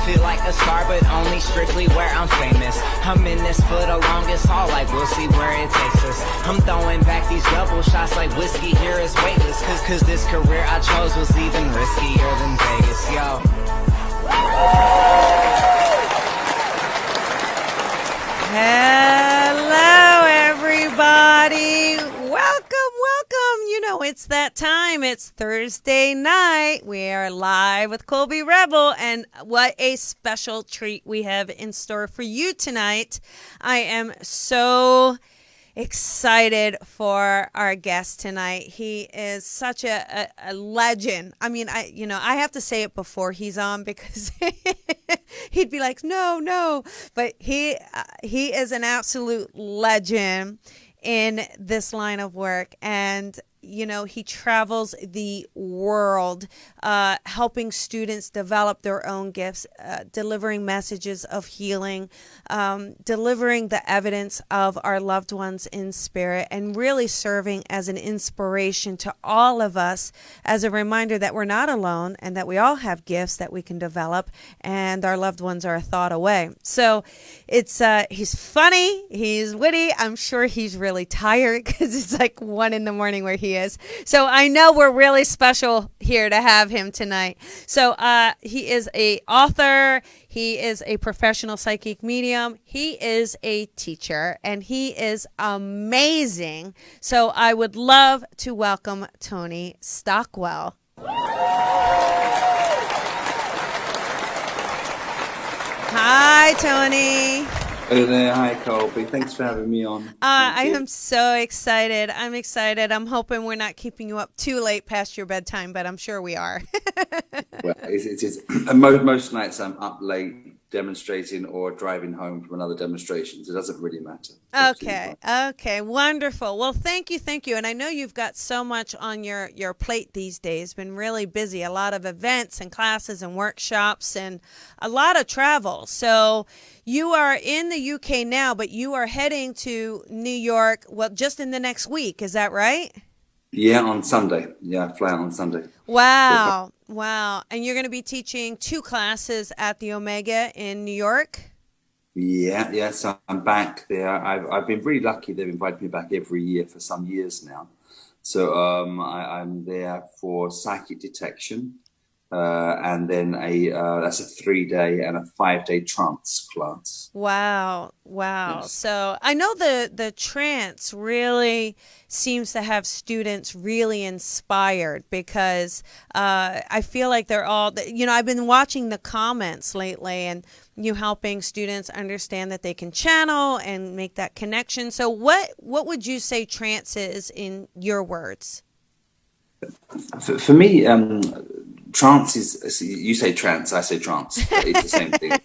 feel like a star, but only strictly where I'm famous. I'm in this for the longest haul, like we'll see where it takes us. I'm throwing back these double shots like whiskey here is weightless. Cause this career I chose was even riskier than Vegas, yo. Hello, everybody. Welcome. You know, it's that time. It's Thursday night. We are live with Colby Rebel, and what a special treat we have in store for you tonight. I am so excited for our guest tonight. He is such a legend. I mean, I have to say it before he's on because he'd be like, no. But he is an absolute legend in this line of work, and you know, he travels the world helping students develop their own gifts, delivering messages of healing, delivering the evidence of our loved ones in spirit, and really serving as an inspiration to all of us, as a reminder that we're not alone and that we all have gifts that we can develop, and our loved ones are a thought away. So it's he's funny, he's witty. I'm sure he's really tired because it's like 1 a.m. where he is. So I know we're really special here to have him tonight. So he is a author, he is a professional psychic medium, he is a teacher, and he is amazing. So I would love to welcome Tony Stockwell. Hi, Tony. Hello there. Hi, Colby. Thanks for having me on. I am so excited. I'm excited. I'm hoping we're not keeping you up too late past your bedtime, but I'm sure we are. Well, it's most nights I'm up late demonstrating or driving home from another demonstration. So it doesn't really matter. Okay. Wonderful. Well, thank you. And I know you've got so much on your plate these days. Been really busy. A lot of events and classes and workshops and a lot of travel. So you are in the UK now, but you are heading to New York, well, just in the next week. Is that right? Yeah, on Sunday. Yeah, I fly out on Sunday. Wow. And you're going to be teaching 2 classes at the Omega in New York? Yeah. So I'm back there. I've been really lucky. They've invited me back every year for some years now. So I'm there for psychic detection. And then that's a 3-day and a 5-day trance class. Wow. Yes. So I know the trance really seems to have students really inspired because I feel like they're all, I've been watching the comments lately and you helping students understand that they can channel and make that connection. So what would you say trance is in your words? For me, trance is, you say trance, I say trance. It's the same thing.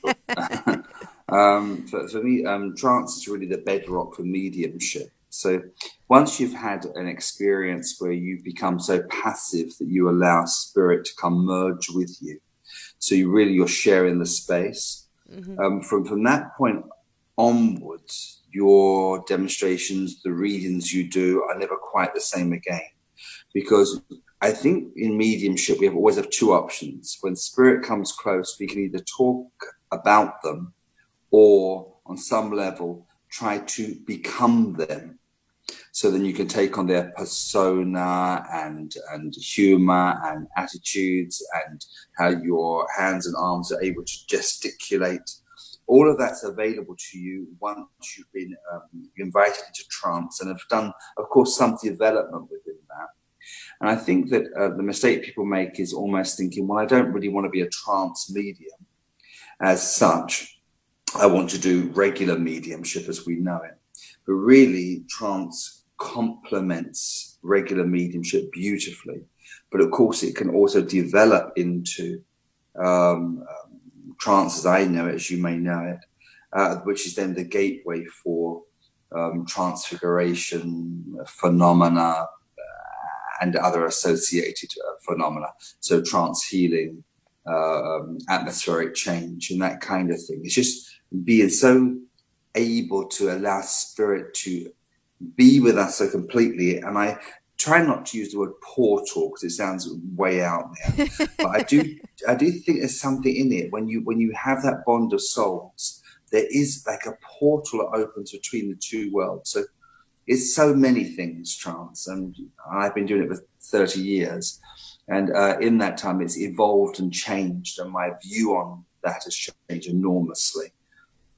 For me, trance is really the bedrock for mediumship. So once you've had an experience where you become so passive that you allow spirit to come merge with you, so you're sharing the space. Mm-hmm. From that point onwards, your demonstrations, the readings you do are never quite the same again. Because I think in mediumship, we always have 2 options. When spirit comes close, we can either talk about them or on some level try to become them. So then you can take on their persona and humor and attitudes and how your hands and arms are able to gesticulate. All of that's available to you once you've been invited into trance and have done, of course, some development within that. And I think that the mistake people make is almost thinking, well, I don't really want to be a trance medium as such. I want to do regular mediumship as we know it. But really, trance complements regular mediumship beautifully. But of course, it can also develop into trance as I know it, as you may know it, which is then the gateway for transfiguration phenomena, and other associated phenomena. So trance healing, atmospheric change, and that kind of thing. It's just being so able to allow spirit to be with us so completely. And try not to use the word portal because it sounds way out there. But I do think there's something in it when you have that bond of souls. There is like a portal that opens between the two worlds. So it's so many things, trance, and I've been doing it for 30 years. And in that time, it's evolved and changed, and my view on that has changed enormously.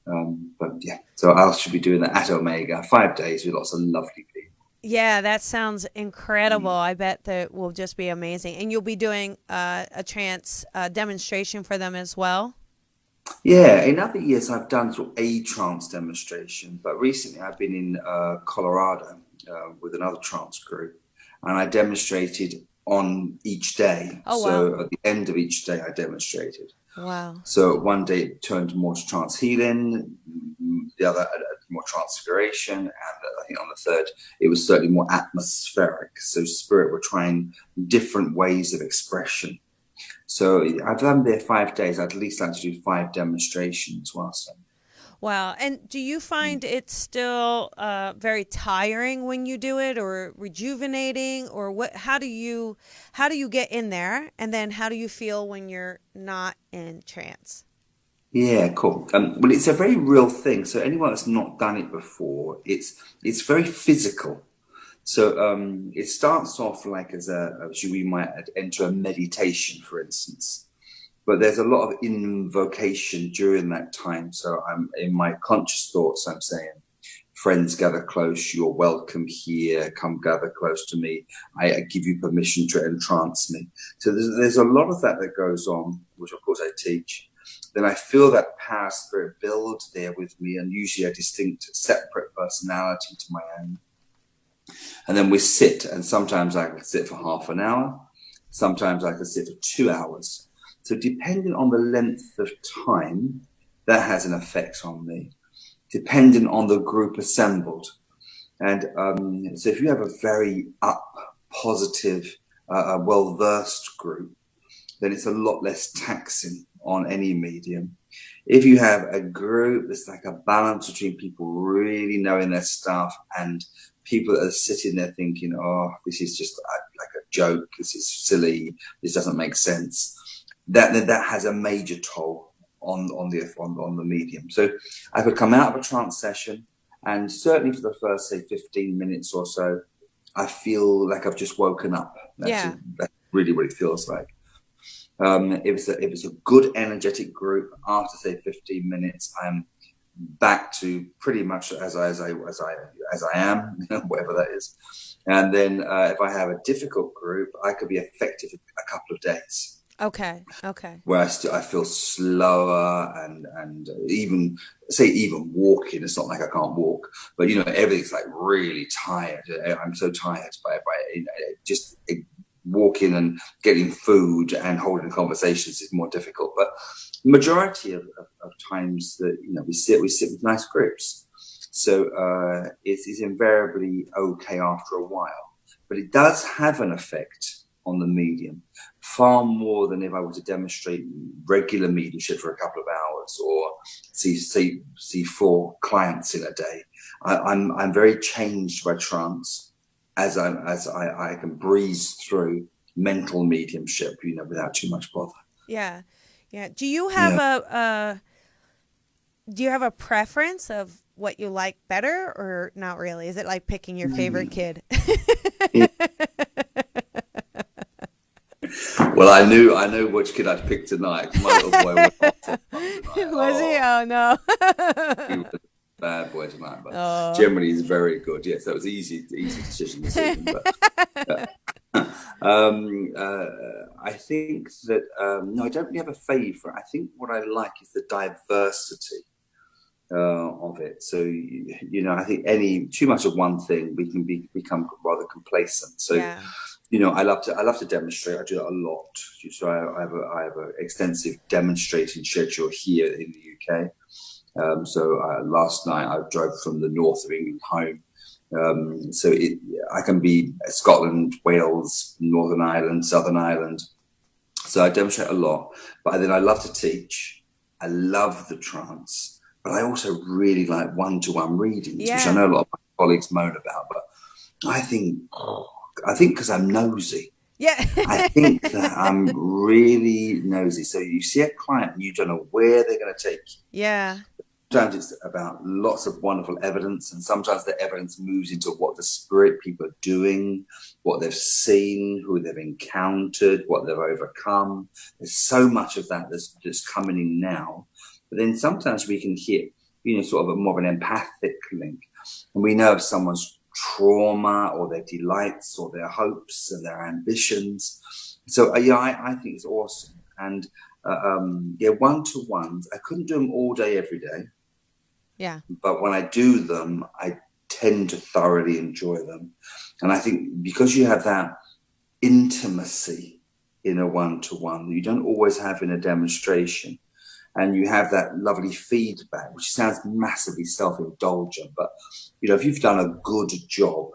But yeah, so I should be doing that at Omega, 5 days with lots of lovely people. Yeah, that sounds incredible. I bet that will just be amazing. And you'll be doing a trance demonstration for them as well? Yeah, in other years I've done sort of a trance demonstration, but recently I've been in Colorado with another trance group, and I demonstrated on each day. Oh, so wow. at the end of each day I demonstrated. Wow. So one day it turned more to trance healing, the other more transfiguration, and I think on the third it was certainly more atmospheric. So spirit were trying different ways of expression. So I've done there 5 days. I'd at least like to do 5 demonstrations whilst I'm. Wow. And do you find it's still very tiring when you do it, or rejuvenating, or what? How do you get in there, and then how do you feel when you're not in trance? Yeah, cool. Well, it's a very real thing. So anyone that's not done it before, it's very physical. So it starts off like as we might enter a meditation, for instance. But there's a lot of invocation during that time. So I'm in my conscious thoughts, I'm saying, friends, gather close, you're welcome here, come gather close to me. I give you permission to entrance me. So there's a lot of that goes on, which of course I teach. Then I feel that power spirit build there with me, and usually a distinct, separate personality to my own. And then we sit, and sometimes I can sit for half an hour. Sometimes I can sit for 2 hours. So depending on the length of time, that has an effect on me, depending on the group assembled. And so if you have a very positive, well-versed group, then it's a lot less taxing on any medium. If you have a group that's like a balance between people really knowing their stuff and people that are sitting there thinking, oh, this is just like a joke, this is silly, this doesn't make sense, that has a major toll on the medium. So I could come out of a trance session, and certainly for the first, say, 15 minutes or so, I feel like I've just woken up. That's really what it feels like. It was a good energetic group. After, say, 15 minutes, I'm back to pretty much as I am, whatever that is. And then if I have a difficult group, I could be effective a couple of days. Okay. Where I feel slower and even walking. It's not like I can't walk, but everything's like really tired. I'm so tired by just walking and getting food and holding conversations is more difficult. But majority of times that we sit with nice groups, so it's invariably okay after a while. But it does have an effect on the medium, far more than if I were to demonstrate regular mediumship for a couple of hours or see 4 clients in a day. I'm very changed by trance as I can breeze through mental mediumship, without too much bother. Yeah. Do you have a preference of what you like better, or not really? Is it like picking your favorite kid? Yeah. Well, I knew which kid I'd pick tonight. My little boy was awful tonight. Was he? Oh no. He was a bad boy tonight, but generally he's very good. Yes, that was easy decision this evening. But I think that no, I don't really have a favourite. I think what I like is the diversity of it. So I think too much of one thing, we can become rather complacent. So. Yeah. I love to demonstrate. I do that a lot. So I have an extensive demonstrating schedule here in the UK. So last night I drove from the north of England home. So I can be Scotland, Wales, Northern Ireland, Southern Ireland. So I demonstrate a lot. But then I love to teach. I love the trance. But I also really like one-to-one readings, which I know a lot of my colleagues moan about. But I think... I think because I'm nosy. Yeah. I think that I'm really nosy. So you see a client and you don't know where they're going to take you. Yeah. Sometimes it's about lots of wonderful evidence, and sometimes the evidence moves into what the spirit people are doing, what they've seen, who they've encountered, what they've overcome. There's so much of that that's coming in now. But then sometimes we can hit, sort of a more of an empathic link. And we know of someone's trauma or their delights or their hopes and their ambitions. So, I think it's awesome. And, one-to-ones, I couldn't do them all day, every day. Yeah. But when I do them, I tend to thoroughly enjoy them. And I think because you have that intimacy in a one-to-one, you don't always have in a demonstration. And you have that lovely feedback, which sounds massively self-indulgent. But, if you've done a good job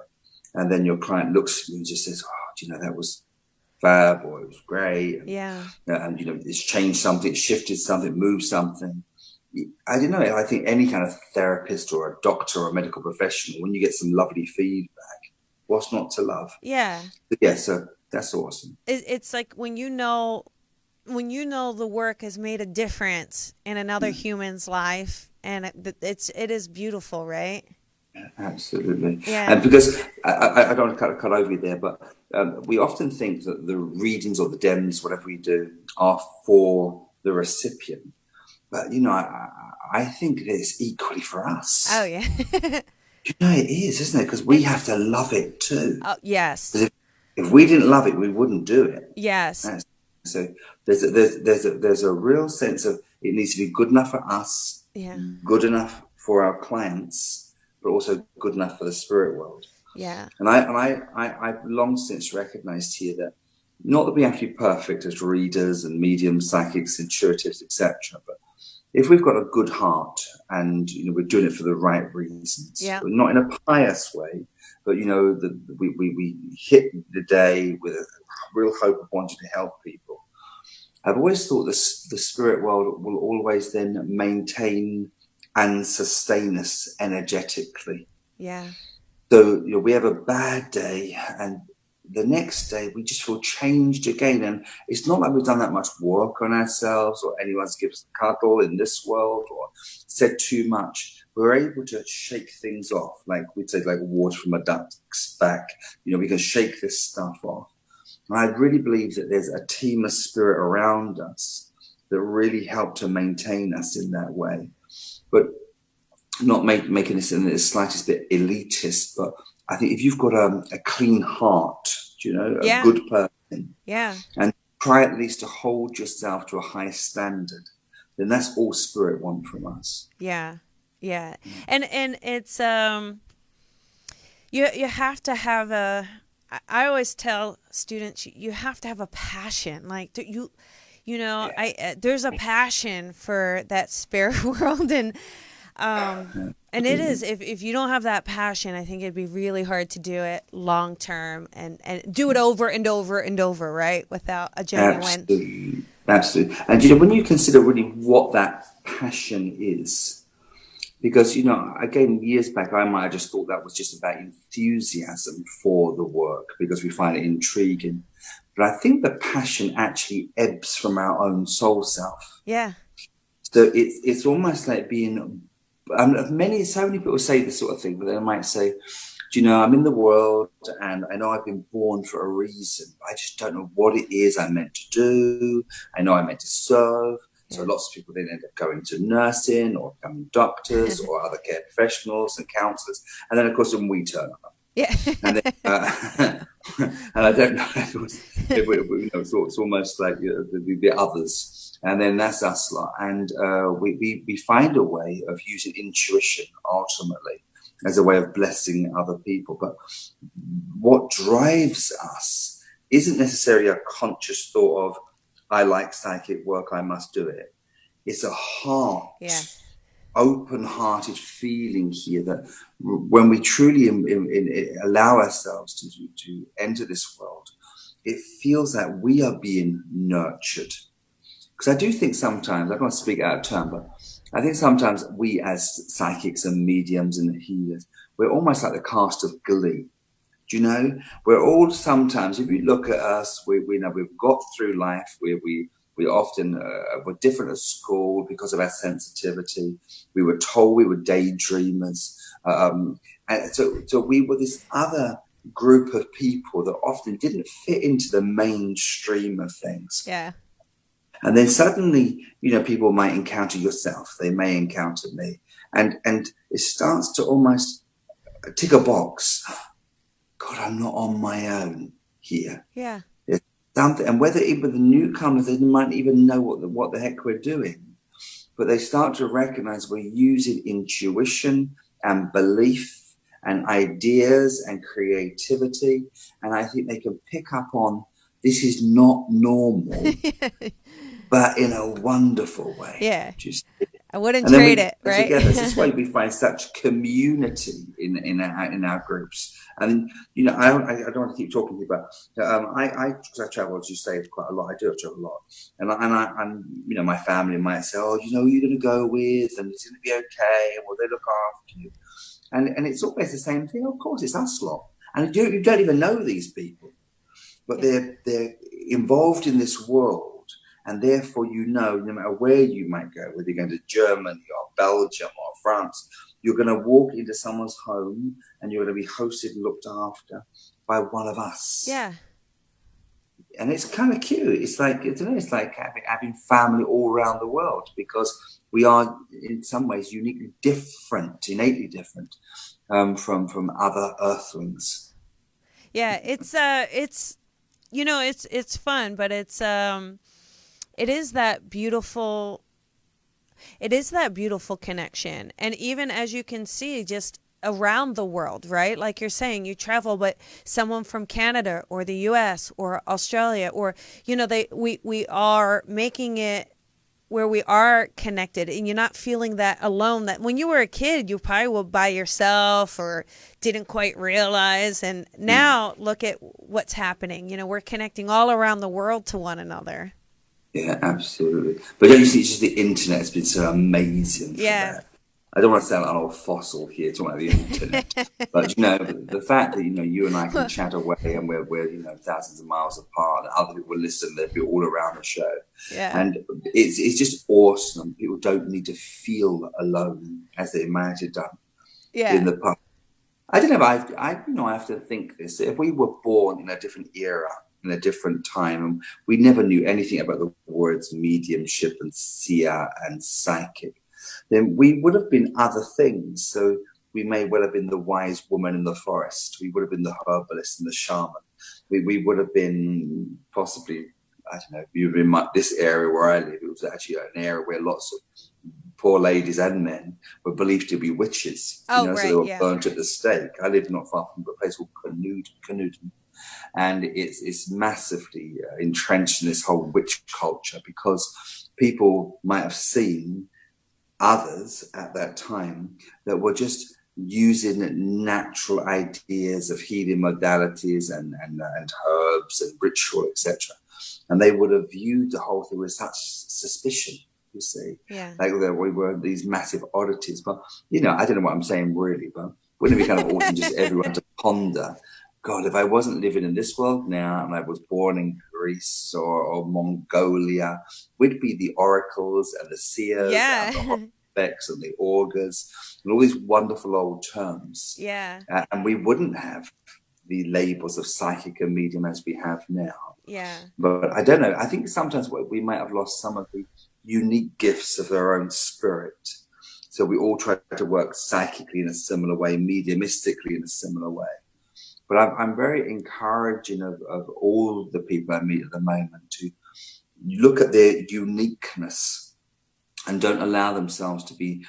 and then your client looks at you and just says, oh, that was fab, or it was great. And, it's changed something, it's shifted something, moved something. I don't know. I think any kind of therapist or a doctor or a medical professional, when you get some lovely feedback, what's not to love? Yeah. Yeah. So that's awesome. It's like when you know the work has made a difference in another human's life, and it is beautiful, right? Yeah, absolutely. Yeah. And because I don't want to cut over you there, but we often think that the readings or the dems, whatever we do, are for the recipient. But, I think it is equally for us. Oh, yeah. It is, isn't it? Because we have to love it too. Oh, yes. If we didn't love it, we wouldn't do it. Yes. So there's a real sense of it needs to be good enough for us, good enough for our clients, but also good enough for the spirit world. Yeah. And I've long since recognized here that not that we have to be perfect as readers and mediums, psychics, intuitives, etc., but if we've got a good heart and we're doing it for the right reasons, but not in a pious way, but we hit the day with a real hope of wanting to help people. I've always thought the spirit world will always then maintain and sustain us energetically. Yeah. So we have a bad day, and the next day we just feel changed again. And it's not like we've done that much work on ourselves, or anyone's given us a cuddle in this world, or said too much. We're able to shake things off, like we'd say, like water from a duck's back. We can shake this stuff off. And I really believe that there's a team of spirit around us that really help to maintain us in that way. But not making this in the slightest bit elitist, but I think if you've got a clean heart, a good person, and try at least to hold yourself to a high standard, then that's all spirit want from us. Yeah. And it's you have to have I always tell students you have to have a passion. Like there's a passion for that spirit world, and it is, if you don't have that passion, I think it'd be really hard to do it long term and do it over and over and over, right? Without a genuine. Absolutely. And when you consider really what that passion is, because again, years back I might have just thought that was just about enthusiasm for the work because we find it intriguing. But I think the passion actually ebbs from our own soul self. Yeah. So it's almost like being so many people say this sort of thing, but they might say, I'm in the world and I know I've been born for a reason. I just don't know what it is I'm meant to do. I know I'm meant to serve. So lots of people then end up going to nursing or becoming doctors or other care professionals and counselors. And then, of course, when we turn up. Yeah. And then, and I don't know, it's almost like the others. And then that's us lot. And we find a way of using intuition ultimately as a way of blessing other people. But what drives us isn't necessarily a conscious thought of, I like psychic work, I must do it. It's a heart, open-hearted feeling here that when we truly allow ourselves to enter this world, it feels that we are being nurtured. Because I do think sometimes, I don't want to speak out of turn, but I think sometimes we as psychics and mediums and healers, we're almost like the cast of Glee. Do you know? We're all sometimes, if you look at us, we know we've got through life. We often were different at school because of our sensitivity. We were told we were daydreamers. And so we were this other group of people that often didn't fit into the mainstream of things. Yeah. And then suddenly, people might encounter yourself. They may encounter me. And it starts to almost tick a box. God, I'm not on my own here. Yeah. There's something, and whether even the newcomers, they might even know what the heck we're doing. But they start to recognize we're using intuition and belief and ideas and creativity. And I think they can pick up on this is not normal, but in a wonderful way. Yeah. Just, I wouldn't trade it, right? Together. This is why we find such community in our groups. And I don't want to keep talking to you, but because I travel, as you say, quite a lot. I do travel a lot, and my family might say, "Oh, who you're going to go with, and it's going to be okay, and will they look after you?" And it's always the same thing. Of course, it's us lot, and you don't even know these people, but they're involved in this world. And therefore, no matter where you might go, whether you're going to Germany or Belgium or France, you're going to walk into someone's home and you're going to be hosted and looked after by one of us. Yeah. And it's kind of cute. It's like, it's like having family all around the world, because we are in some ways uniquely different, innately different from other earthlings. Yeah, it's fun, but it is that beautiful connection. And even as you can see, just around the world, right? Like you're saying, you travel, but someone from Canada or the US or Australia, or, we are making it where we are connected, and you're not feeling that alone. That when you were a kid, you probably were by yourself or didn't quite realize. And now look at what's happening. We're connecting all around the world to one another. Yeah, absolutely. But don't you see, it's just the internet has been so amazing for that. I don't want to sound like an old fossil here talking about the internet, but the fact that you and I can chat away, and we're thousands of miles apart, and other people listen, they'll be all around the show, and it's just awesome. People don't need to feel alone as they might have done in the past. I don't know. I have to think this. If we were born in a different era, in a different time, and we never knew anything about the words mediumship and seer and psychic, then we would have been other things. So we may well have been the wise woman in the forest. We would have been the herbalist and the shaman. We would have been possibly, I don't know, you would have been this area where I live. It was actually an area where lots of poor ladies and men were believed to be witches. So they were burnt at the stake. I lived not far from a place called Canuten. And it's massively entrenched in this whole witch culture, because people might have seen others at that time that were just using natural ideas of healing modalities and herbs and ritual, etc. And they would have viewed the whole thing with such suspicion, you see. Like we were these massive oddities. But, I don't know what I'm saying really, but wouldn't it be kind of awesome just everyone to ponder, God, if I wasn't living in this world now and I was born in Greece or Mongolia, we'd be the oracles and the seers and the prospects and the augurs and all these wonderful old terms. And we wouldn't have the labels of psychic and medium as we have now. But I don't know. I think sometimes we might have lost some of the unique gifts of our own spirit. So we all try to work psychically in a similar way, mediumistically in a similar way. But I'm very encouraging of all the people I meet at the moment to look at their uniqueness and don't allow themselves to be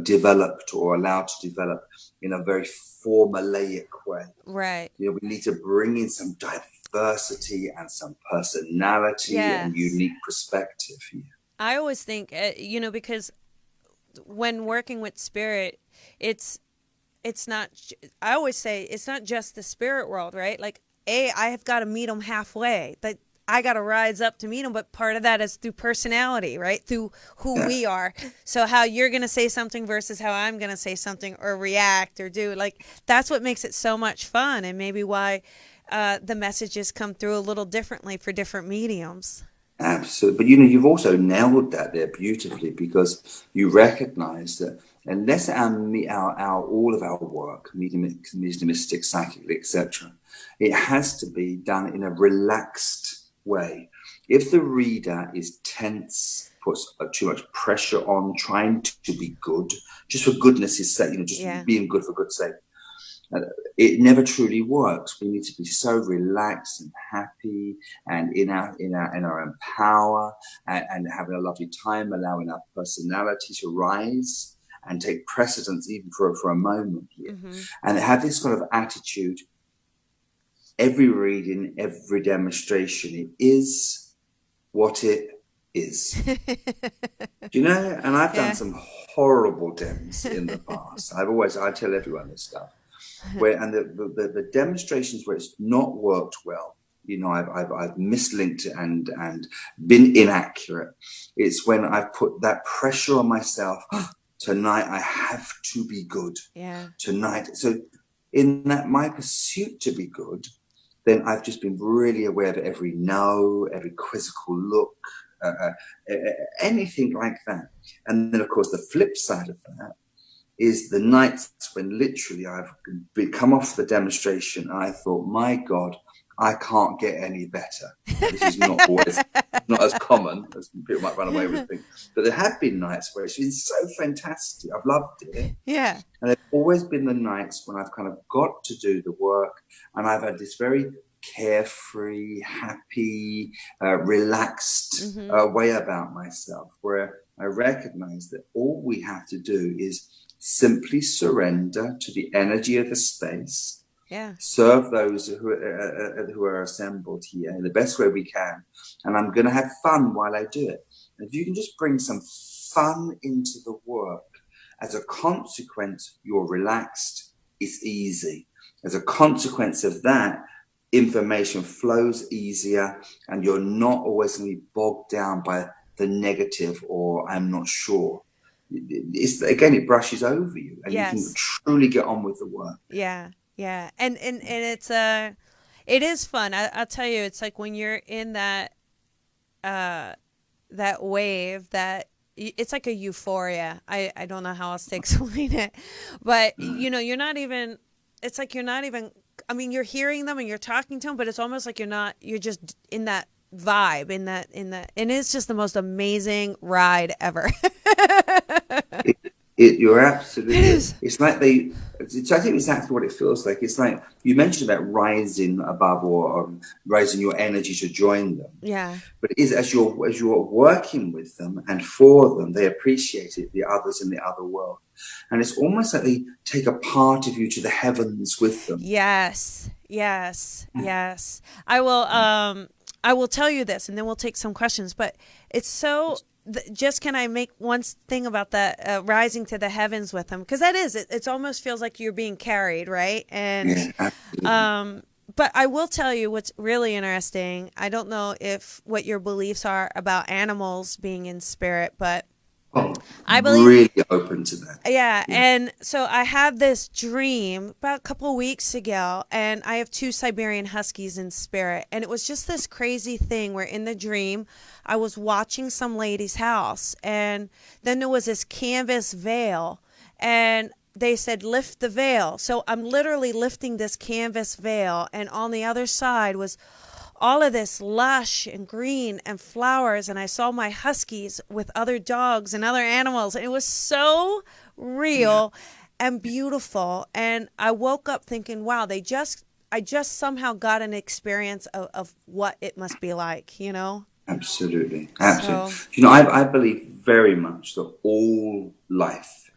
developed or allowed to develop in a very formulaic way. Right. We need to bring in some diversity and some personality and unique perspective here. I always think, because when working with spirit, it's not, I always say it's not just the spirit world, right? Like, I have got to meet them halfway. That I got to rise up to meet them. But part of that is through personality, right? Through who we are. So how you're going to say something versus how I'm going to say something or react or do. Like, that's what makes it so much fun, and maybe why the messages come through a little differently for different mediums. Absolutely. But, you've also nailed that there beautifully, because you recognize that unless all of our work, mediumistic, psychic, etc., it has to be done in a relaxed way. If the reader is tense, puts too much pressure on, trying to be good, just for goodness' sake, just being good for good's sake, it never truly works. We need to be so relaxed and happy and in our own power, and having a lovely time, allowing our personality to rise and take precedence even for a moment here. And have this kind of attitude. Every reading, every demonstration, it is what it is. Do you know? And I've done some horrible dems in the past. I tell everyone this stuff. And the demonstrations where it's not worked well, I've mislinked and been inaccurate. It's when I've put that pressure on myself. Tonight I have to be good. Yeah. Tonight. So in that my pursuit to be good, then I've just been really aware of every no, every quizzical look, anything like that. And then, of course, the flip side of that is the nights when literally I've come off the demonstration and I thought, my God, I can't get any better. This is not always not as common as people might run away with things. But there have been nights where it's been so fantastic. I've loved it. Yeah. And there've always been the nights when I've kind of got to do the work and I've had this very carefree, happy, relaxed way about myself, where I recognize that all we have to do is simply surrender to the energy of the space. Yeah. Serve those who are assembled here in the best way we can. And I'm going to have fun while I do it. And if you can just bring some fun into the work, as a consequence, you're relaxed. It's easy. As a consequence of that, information flows easier and you're not always going to be bogged down by the negative or I'm not sure. It brushes over you and you can truly get on with the work. Yeah. Yeah. And it is fun. I'll tell you, it's like when you're in that wave, that it's like a euphoria. I don't know how else to explain it, but you're not even, I mean, you're hearing them and you're talking to them, but it's almost like you're just in that vibe, and it's just the most amazing ride ever. You're absolutely. It's like I think exactly what it feels like. It's like you mentioned about rising above or raising your energy to join them. Yeah. But it is as you're working with them and for them, they appreciate it. The others in the other world, and it's almost like they take a part of you to the heavens with them. Yes. Yes. Yes. I will tell you this, and then we'll take some questions. But it's so. Just can I make one thing about that rising to the heavens with them? Because that is, it almost feels like you're being carried, right? And but I will tell you what's really interesting. I don't know what your beliefs are about animals being in spirit, but I believe really open to that. Yeah, and so I had this dream about a couple of weeks ago, and I have 2 Siberian Huskies in spirit, and it was just this crazy thing where in the dream I was watching some lady's house, and then there was this canvas veil, and they said, lift the veil. So I'm literally lifting this canvas veil, and on the other side was all of this lush and green and flowers, and I saw my Huskies with other dogs and other animals, and it was so real and beautiful. And I woke up thinking, wow, I just somehow got an experience of what it must be like, Absolutely. So, I believe very much that all life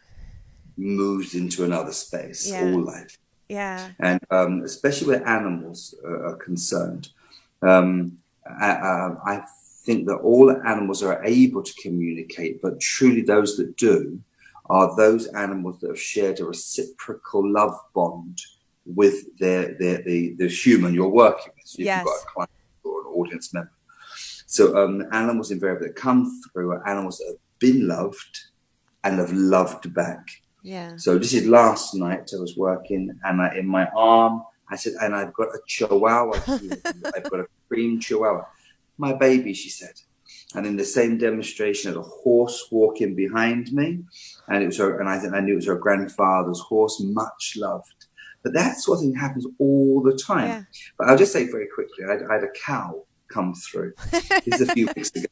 moves into another space, all life. Yeah. And especially where animals are concerned. I think that all animals are able to communicate, but truly those that do are those animals that have shared a reciprocal love bond with the human you're working with. So if you've got a client or an audience member, So animals invariably that come through are animals that have been loved and have loved back. Yeah. So this is last night. I was working, and in my arm, I said, and I've got a chihuahua here. I've got a cream chihuahua. My baby, she said. And in the same demonstration, there's a horse walking behind me, and it was her, and I knew it was her grandfather's horse, much loved. But that sort of thing happens all the time. Yeah. But I'll just say very quickly, I had a cow come through. This is a few weeks ago.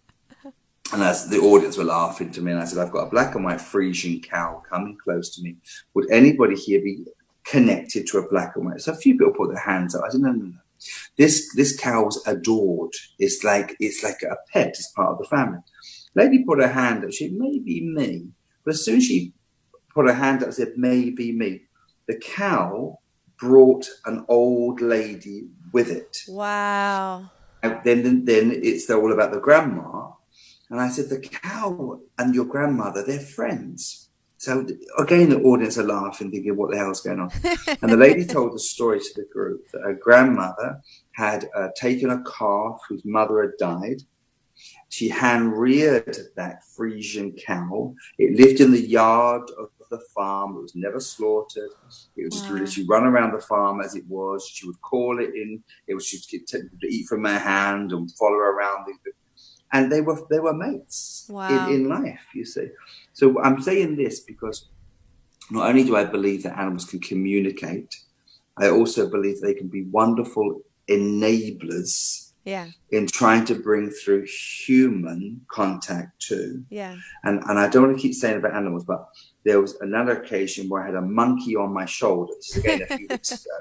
And as the audience were laughing to me, and I said, I've got a black and white Frisian cow coming close to me. Would anybody here be connected to a black and white? So a few people put their hands up. I said, no. This cow was adored. It's like a pet. It's part of the family. Lady put her hand up. She said, maybe me. But as soon as she put her hand up and said, maybe me, the cow brought an old lady with it. Wow. And then it's all about the grandma. And I said, the cow and your grandmother, they're friends. So again, the audience are laughing, thinking, what the hell's going on? And the lady told the story to the group that her grandmother had taken a calf whose mother had died. She hand-reared that Frisian cow. It lived in the yard of the farm. It was never slaughtered. It was literally run around the farm as it was. She would call it in. It was she'd to eat from her hand and follow her around. And they were mates in life, you see. So I'm saying this because not only do I believe that animals can communicate, I also believe they can be wonderful enablers in trying to bring through human contact too. Yeah. And I don't want to keep saying about animals, but there was another occasion where I had a monkey on my shoulder. This is again a few weeks ago.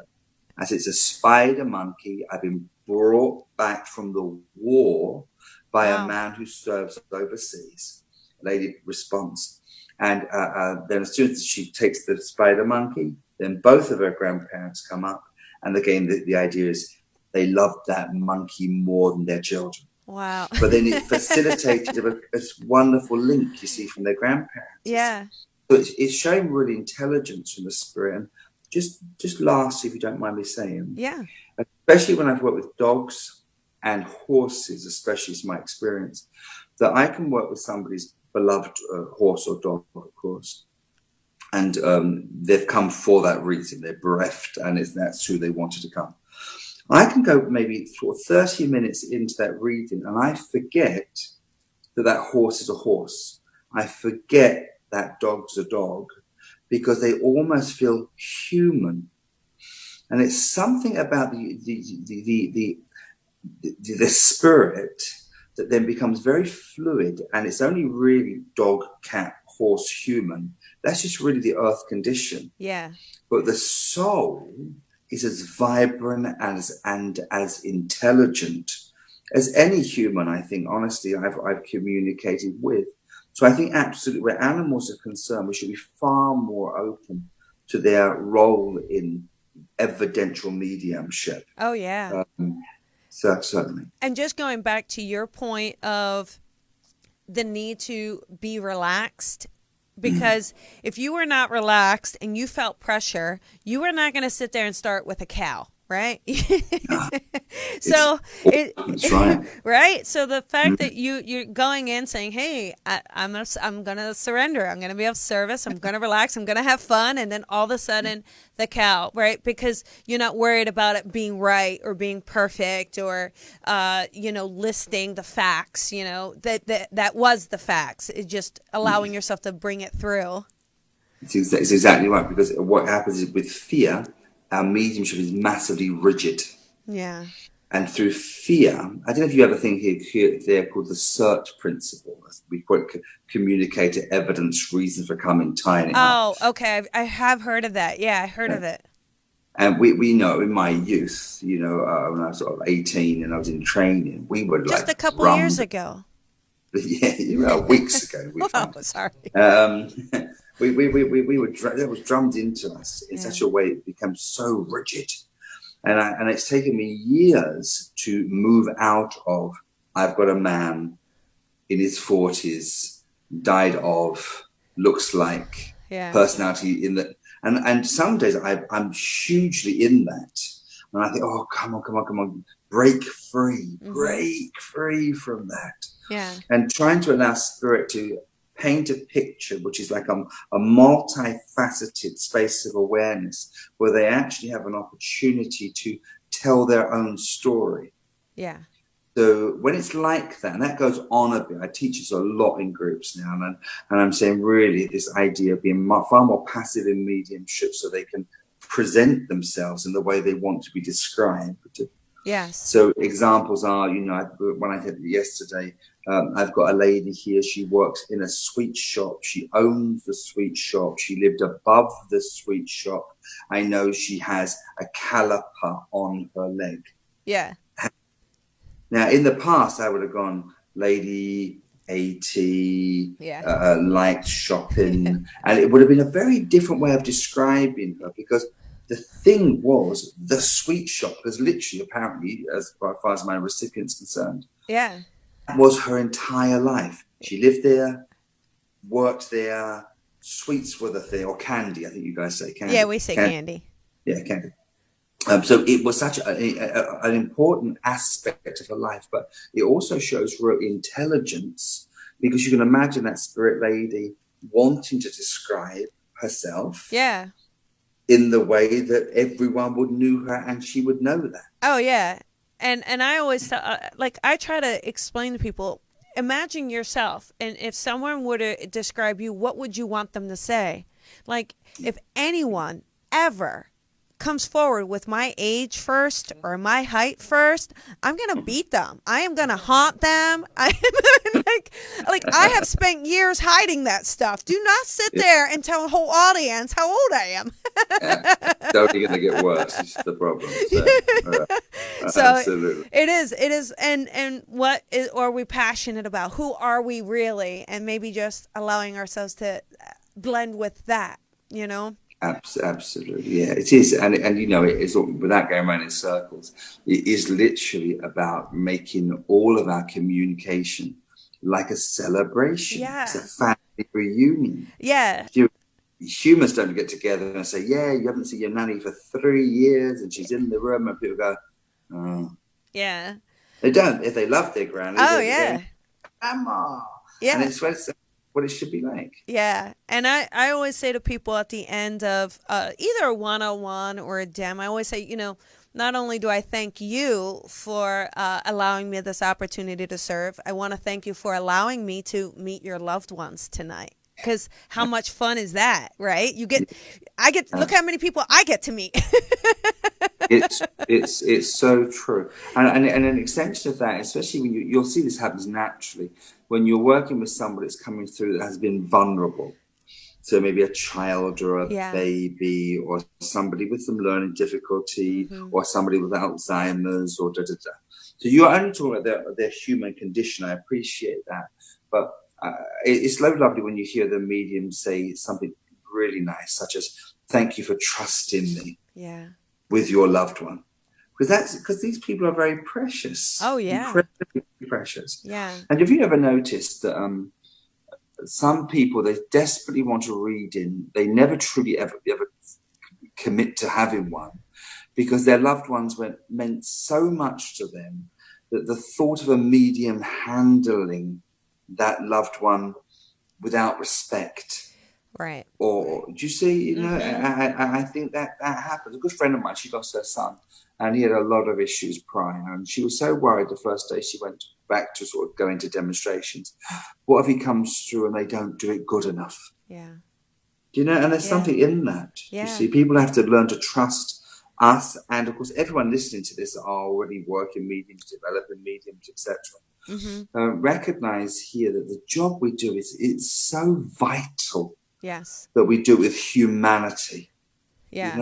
I said, it's a spider monkey. I've been brought back from the war by a man who serves overseas. A lady responds. And then as soon as she takes the spider monkey, then both of her grandparents come up. And again, the idea is they loved that monkey more than their children. Wow. But then it facilitated a wonderful link, you see, from their grandparents. Yeah. So it's showing really intelligence from the spirit. And just lastly, if you don't mind me saying. Yeah. Especially when I've worked with dogs and horses, especially it's my experience, that I can work with somebody's beloved horse or dog, of course, and they've come for that reason. They're bereft, and that's who they wanted to come. I can go maybe 30 minutes into that reading, and I forget that horse is a horse. I forget that dog's a dog, because they almost feel human. And it's something about the spirit that then becomes very fluid, and it's only really dog, cat, horse, human. That's just really the earth condition. Yeah. But the soul is as vibrant and as intelligent as any human, I think, honestly, I've communicated with. So I think absolutely where animals are concerned, we should be far more open to their role in evidential mediumship. Oh, yeah. Certainly. And just going back to your point of the need to be relaxed, because if you were not relaxed and you felt pressure, you were not going to sit there and start with a cow, right? So that's right. Right. So the fact that you're going in saying, "Hey, I'm gonna surrender. I'm gonna be of service. I'm gonna relax. I'm gonna have fun," and then all of a sudden the cow, right? Because you're not worried about it being right or being perfect or listing the facts. That was the facts. It's just allowing yourself to bring it through. It's exactly right, because what happens is with fear, our mediumship is massively rigid. Yeah. And through fear, I don't know if you ever think here they're called the CERT principle. We call it communicator evidence, reason for coming, tying it up. Oh, okay. I have heard of that. Yeah, I heard of it. And we know in my youth, when I was sort of 18 and I was in training, we were just a couple years ago. Yeah, weeks ago. Sorry. We were that was drummed into us in such a way it became so rigid. And it's taken me years to move out of, I've got a man in his 40s, died of, looks like, personality in that. And some days I'm hugely in that. And I think, oh, come on, break free from that. Yeah. And trying to allow spirit to paint a picture, which is like a multifaceted space of awareness, where they actually have an opportunity to tell their own story. Yeah. So when it's like that, and that goes on a bit, I teach this a lot in groups now, and I'm saying really this idea of being far more passive in mediumship so they can present themselves in the way they want to be described. Yes. So examples are, when I did it yesterday, I've got a lady here. She works in a sweet shop. She owns the sweet shop. She lived above the sweet shop. I know she has a caliper on her leg. Yeah. Now, in the past, I would have gone, lady, 80, liked shopping. And it would have been a very different way of describing her, because the thing was the sweet shop, because literally, apparently, as far as my recipient's concerned, that was her entire life. She lived there, worked there, sweets were the thing, or candy, I think you guys say candy. Yeah, we say candy. Yeah, candy. So it was such an important aspect of her life, but it also shows real intelligence, because you can imagine that spirit lady wanting to describe herself in the way that everyone would know her, and she would know that. Oh, yeah. And I always I try to explain to people, imagine yourself, and if someone were to describe you, what would you want them to say? Like, if anyone ever comes forward with my age first or my height first, I'm gonna beat them. I am gonna haunt them. I I have spent years hiding that stuff. Do not sit there and tell a whole audience how old I am. It's only gonna get worse. It's the problem. So absolutely. It is. And what are we passionate about? Who are we really? And maybe just allowing ourselves to blend with that, Absolutely, yeah, it is, and it is, without going around in circles, it is literally about making all of our communication like a celebration. Yeah. It's a family reunion. Yeah. Humans don't get together and say, "Yeah, you haven't seen your nanny for 3 years, and she's in the room," and people go, "Oh." Yeah. They don't. If they love their granny, yeah, grandma. Yeah. And it's what it should be like. Yeah. And I always say to people at the end of either a one-on-one or a dem, I always say, not only do I thank you for allowing me this opportunity to serve, I want to thank you for allowing me to meet your loved ones tonight. Because how much fun is that, right? Look how many people I get to meet. It's so true, and an extension of that, especially when you'll see this happens naturally when you're working with somebody that's coming through that has been vulnerable. So maybe a child or a baby, or somebody with some learning difficulty, or somebody with Alzheimer's, or So you're only talking about their human condition. I appreciate that, but it's so lovely when you hear the medium say something really nice, such as "Thank you for trusting me." Yeah. With your loved one, because these people are very precious. Oh yeah, incredibly precious. Yeah. And have you ever noticed that some people, they desperately want to read in, they never truly ever commit to having one, because their loved ones meant so much to them that the thought of a medium handling that loved one without respect. Right. Or do you see, I think that happens. A good friend of mine, she lost her son, and he had a lot of issues prior, and she was so worried the first day she went back to sort of go into demonstrations. What if he comes through and they don't do it good enough? Yeah. Do you know? And there's something in that. Yeah. You see, people have to learn to trust us, and of course, everyone listening to this are already working mediums, developing mediums, etc. Recognize here that the job we do it's so vital. Yes. That we do it with humanity. Yeah.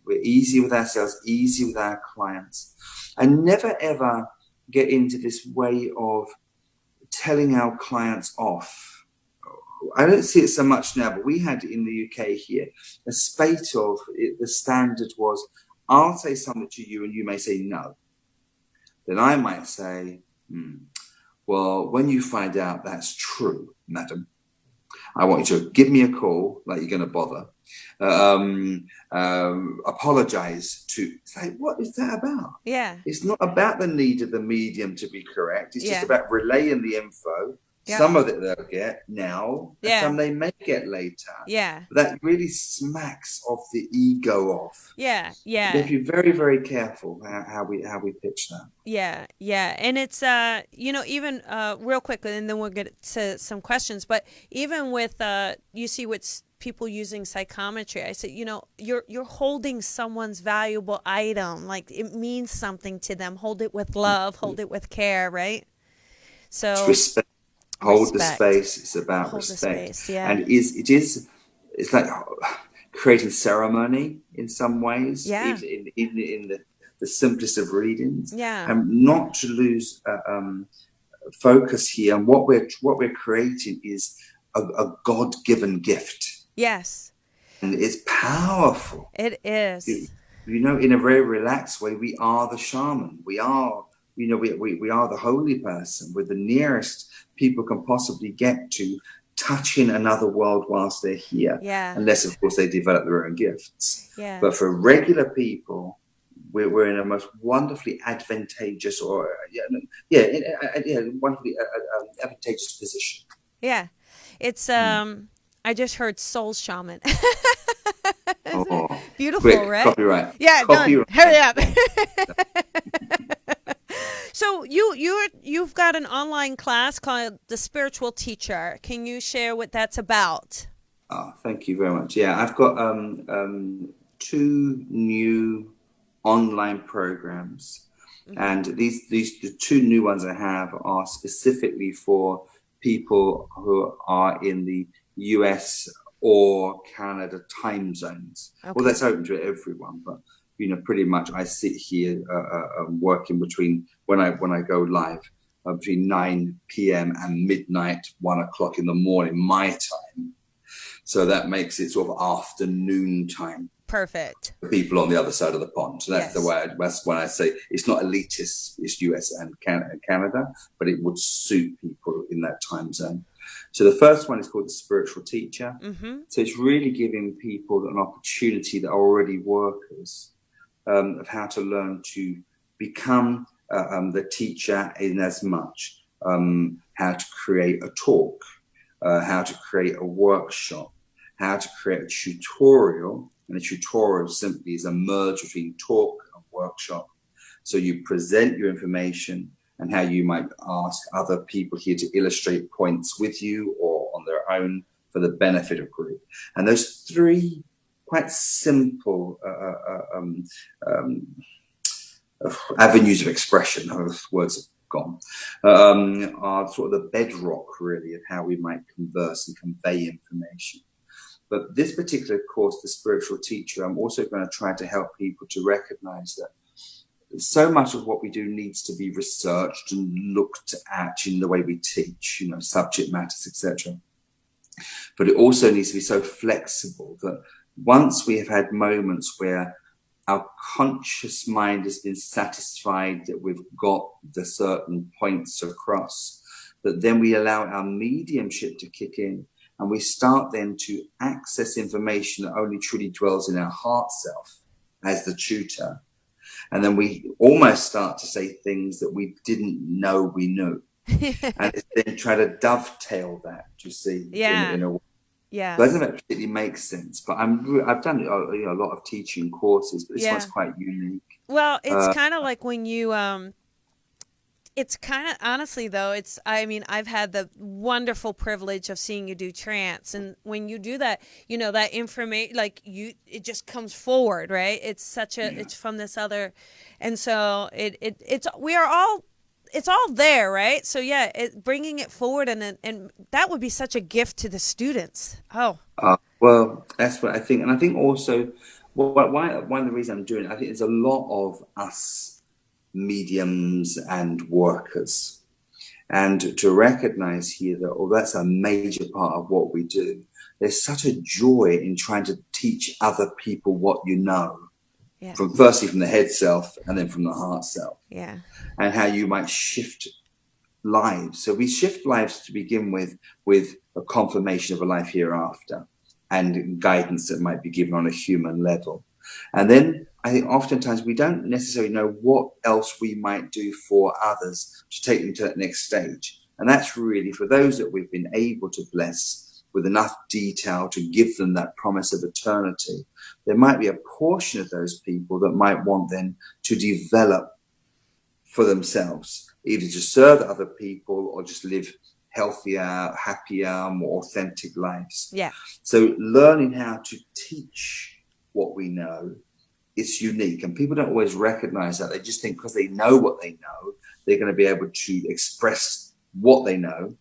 We're easy with ourselves, easy with our clients, and never ever get into this way of telling our clients off. I don't see it so much now, but we had in the UK here a spate of it. The standard was, I'll say something to you and you may say no. Then I might say, well, when you find out that's true, madam, I want you to give me a call, like you're going to bother, apologize to. It's like, what is that about? Yeah. It's not about the need of the medium to be correct. It's just Yeah. about relaying the info. Yeah. Some of it they'll get now, and Yeah. some they may get later. Yeah. But that really smacks of the ego off. Yeah. Yeah. We have to be very, very careful how we pitch that. Yeah, yeah. And it's even real quickly, and then we'll get to some questions, but even with you see what's people using psychometry, I said, you're holding someone's valuable item, like it means something to them. Hold it with love, hold it with care, right? So it's respect. Hold respect. the space. It's about Hold respect. the space, yeah. And it's like creating ceremony in some ways, Yeah. even in the simplest of readings. Yeah. And not to lose focus here. And what we're creating is a God-given gift. Yes. And it's powerful. It is. In a very relaxed way, we are the shaman. We are, we are the holy person. We're the nearest people can possibly get to touching another world whilst they're here. Yeah. Unless, of course, they develop their own gifts. Yeah. But for regular people, we're in a most wonderfully advantageous wonderfully advantageous position. Yeah. It's I just heard soul shaman. Beautiful, quick, right? Copyright. Yeah, Copyright. done. Hurry up. So you've got an online class called The Spiritual Teacher. Can you share what that's about? Oh, thank you very much. Yeah, I've got 2 new online programs, and these the 2 new ones I have are specifically for people who are in the US or Canada time zones. Okay. Well, that's open to everyone, but pretty much I sit here working between when I go live between 9 p.m. and midnight, 1 o'clock in the morning, my time. So that makes it sort of afternoon time. Perfect. For people on the other side of the pond. So that's Yes. the way. That's when I say it's not elitist. It's US and Canada, but it would suit people in that time zone. So the first one is called The Spiritual Teacher. Mm-hmm. So it's really giving people an opportunity that are already workers of how to learn to become the teacher in as much how to create a talk, how to create a workshop, how to create a tutorial. And a tutorial simply is a merge between talk and workshop. So you present your information and how you might ask other people here to illustrate points with you or on their own for the benefit of group. And those 3 quite simple avenues of expression, words have gone, are sort of the bedrock, really, of how we might converse and convey information. But this particular course, The Spiritual Teacher, I'm also going to try to help people to recognize that so much of what we do needs to be researched and looked at in the way we teach, subject matters, etc. But it also needs to be so flexible that once we have had moments where our conscious mind has been satisfied that we've got the certain points across, that then we allow our mediumship to kick in. And we start then to access information that only truly dwells in our heart self as the tutor. And then we almost start to say things that we didn't know we knew. And then try to dovetail that, you see, in a way. Yeah. Doesn't that particularly make sense? But I've done a lot of teaching courses, but this one's quite unique. Well, it's kind of like when you it's kind of, honestly though, I've had the wonderful privilege of seeing you do trance, and when you do that, that information, it just comes forward, right? It's such it's from this other, and so it's all there, right? So bringing it forward, and that would be such a gift to the students. Well, that's what I think, and I think also, one of the reasons I'm doing it, I think there's a lot of us mediums and workers, and to recognize here that that's a major part of what we do. There's such a joy in trying to teach other people what you know, firstly from the head self and then from the heart self, and how you might shift lives. So we shift lives to begin with a confirmation of a life hereafter. and guidance that might be given on a human level. And then I think oftentimes we don't necessarily know what else we might do for others to take them to that next stage. And that's really for those that we've been able to bless with enough detail to give them that promise of eternity. There might be a portion of those people that might want then to develop for themselves, either to serve other people or just live healthier, happier, more authentic lives. Yeah. So learning how to teach what we know, it's unique, and people don't always recognize that. They just think because they know what they know, they're going to be able to express what they know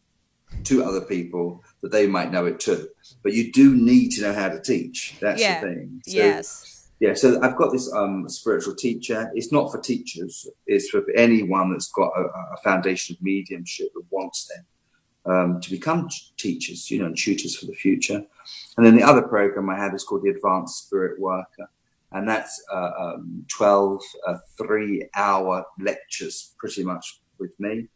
to other people that they might know it too. But you do need to know how to teach. That's the thing. So, yes. Yeah. So I've got this spiritual teacher. It's not for teachers. It's for anyone that's got a foundation of mediumship that wants them to become teachers, and tutors for the future. And then the other program I have is called the Advanced Spirit Worker. And that's 12 3-hour lectures pretty much with me.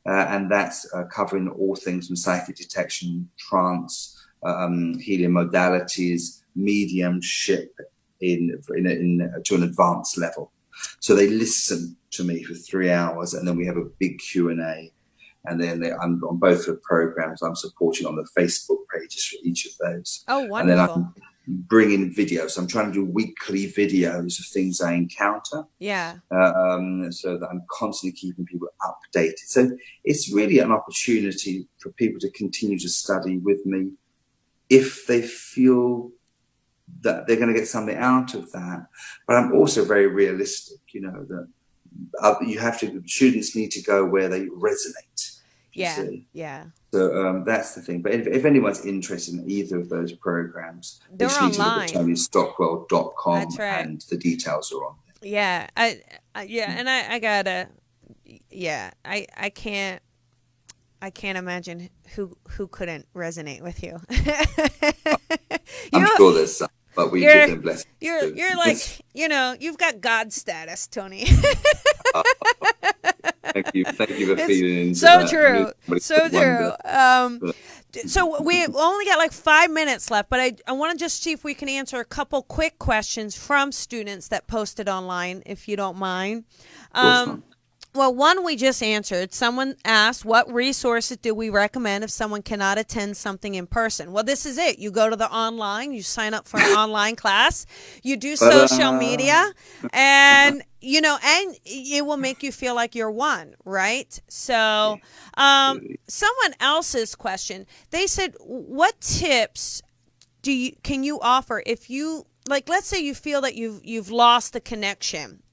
And that's covering all things from psychic detection, trance, healing modalities, mediumship to an advanced level. So they listen to me for 3 hours, and then we have a big Q&A. And then I'm on both of the programs. I'm supporting on the Facebook pages for each of those. Oh, wonderful. And then I'm bringing videos. I'm trying to do weekly videos of things I encounter. Yeah. So that I'm constantly keeping people updated. So it's really an opportunity for people to continue to study with me if they feel that they're going to get something out of that. But I'm also very realistic, that students need to go where they resonate. Yeah. Yeah. So that's the thing. But if anyone's interested in either of those programs, they're they just online. need to look at TonyStockwell.com. That's right. And the details are on there. Yeah. I gotta. Yeah. I can't imagine who couldn't resonate with you. I'm sure there's some, but we give them blessings. You're like, you've got God status, Tony. Thank you for feeding into so that. True. So true. So we only got like 5 minutes left, but I want to just see if we can answer a couple quick questions from students that posted online, if you don't mind. Well, one we just answered. Someone asked, what resources do we recommend if someone cannot attend something in person? Well, this is it. You go to the online, you sign up for an online class, you do social media, and, and it will make you feel like you're one, right? So someone else's question, they said, what tips can you offer if you, like, let's say you feel that you've lost the connection,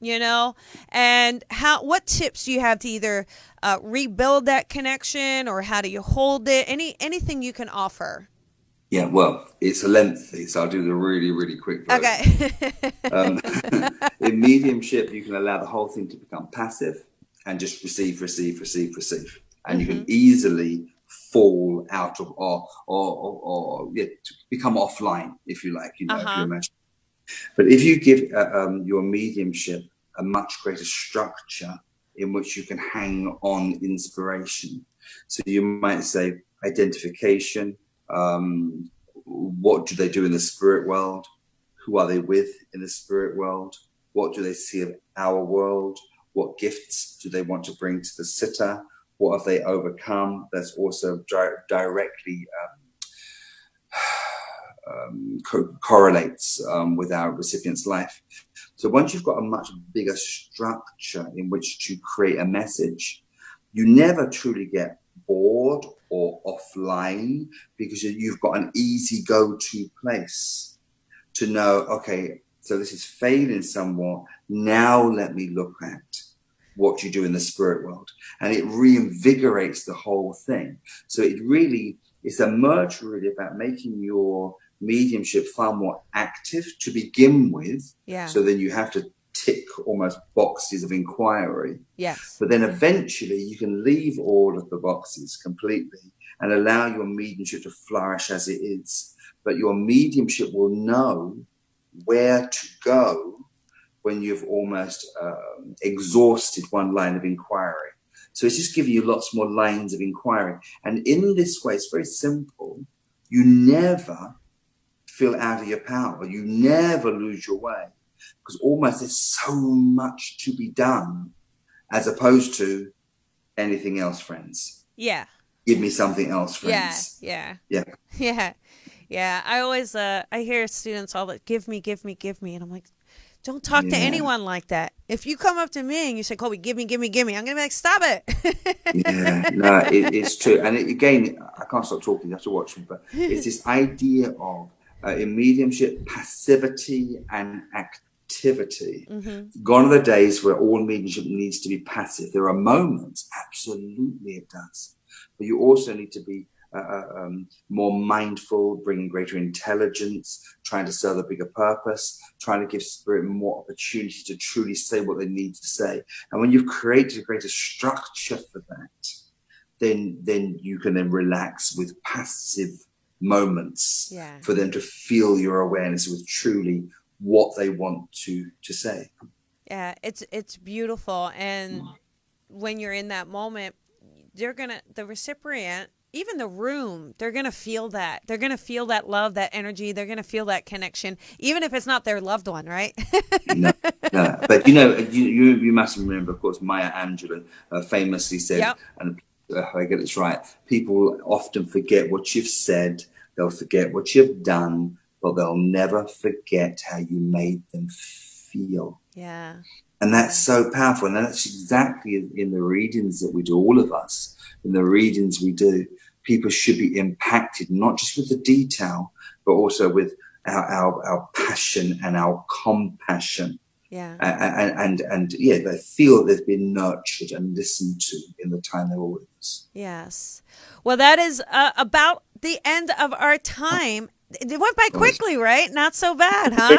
and what tips do you have to either rebuild that connection, or how do you hold it? Anything you can offer? Yeah, well, it's lengthy, so I'll do the really, really quick version. Okay. In mediumship, you can allow the whole thing to become passive and just receive. And you can easily fall out of or to become offline, if you like, if you imagine. But if you give your mediumship a much greater structure in which you can hang on inspiration. So you might say identification, what do they do in the spirit world? Who are they with in the spirit world? What do they see of our world? What gifts do they want to bring to the sitter? What have they overcome? That's also directly correlates with our recipient's life. So once you've got a much bigger structure in which to create a message, you never truly get bored or offline, because you've got an easy go-to place to know, okay, so this is failing somewhat. Now let me look at what you do in the spirit world. And it reinvigorates the whole thing. So it's a merge really about making your mediumship far more active to begin with. Yeah. So then you have to tick almost boxes of inquiry. Yes. But then eventually you can leave all of the boxes completely and allow your mediumship to flourish as it is. But your mediumship will know where to go when you've almost exhausted one line of inquiry. So it's just giving you lots more lines of inquiry. And in this way, it's very simple. You never feel out of your power. You never lose your way, because almost there's so much to be done as opposed to anything else, friends. Yeah. Give me something else, friends. Yeah. I always I hear students all that give me, and I'm like, don't talk to anyone like that. If you come up to me and you say, Colby, give me, I'm gonna be like, stop it. It's true. And again, I can't stop talking, you have to watch me, but it's this idea of in mediumship, passivity and activity. Gone are the days where all mediumship needs to be passive. There are moments, absolutely it does, but you also need to be more mindful, bringing greater intelligence, trying to serve a bigger purpose, trying to give spirit more opportunity to truly say what they need to say. And when you've created a greater structure for that, then you can then relax with passive moments for them to feel your awareness with truly what they want to say. Yeah, it's beautiful. And when you're in that moment, the recipient, even the room, they're going to feel that. They're going to feel that love, that energy. They're going to feel that connection, even if it's not their loved one, right? No. But, you must remember, of course, Maya Angelou famously said, and I get this right, people often forget what you've said, they'll forget what you've done, but they'll never forget how you made them feel. Yeah. And that's so powerful. And that's exactly in the readings that we do, all of us, in the readings we do, people should be impacted, not just with the detail, but also with our passion and our compassion. Yeah. And they feel they've been nurtured and listened to in the time they were with us. Yes. Well, that is about the end of our time. It went by quickly, right? Not so bad, huh?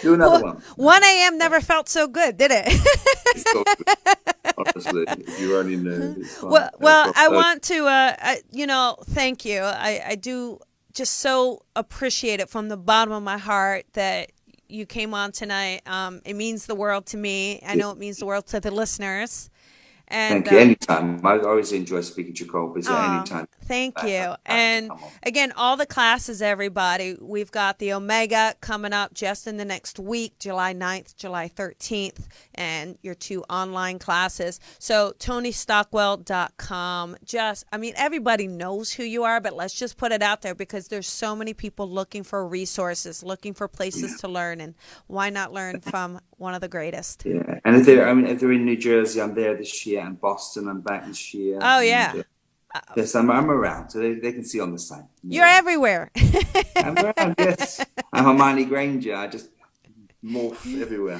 Do another one. 1 a.m. never felt so good, did it? It's so good. Honestly, if you only knew. Well, I want to, thank you. I do just so appreciate it from the bottom of my heart that you came on tonight. It means the world to me. I know it means the world to the listeners. And, thank you. Anytime. I always enjoy speaking to Colby, so anytime. Thank you. And again, all the classes, everybody, we've got the Omega coming up just in the next week, July 9th, July 13th, and your 2 online classes. So TonyStockwell.com. Everybody knows who you are, but let's just put it out there because there's so many people looking for resources, looking for places to learn, and why not learn from one of the greatest? Yeah, and if they're in New Jersey, I'm there this year, and Boston, I'm back this year. Oh, yeah. Yes, I'm around, so they can see on the site. You're everywhere. I'm around, yes. I'm Hermione Granger. I just morph everywhere.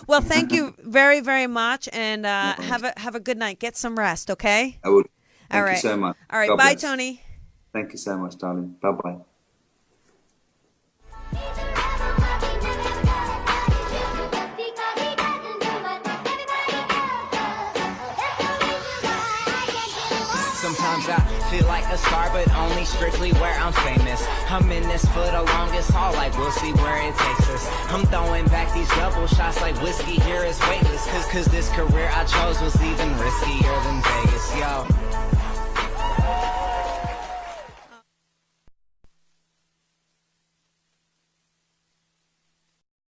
Well, thank you very, very much, and have a good night. Get some rest, okay? I will. Thank you so much. All right, bye, Tony. Thank you so much, darling. Bye-bye. Sometimes I feel like a star, but only strictly where I'm famous. I'm in this for the longest haul, like we'll see where it takes us. I'm throwing back these double shots like whiskey here is weightless. Cause this career I chose was even riskier than Vegas, yo.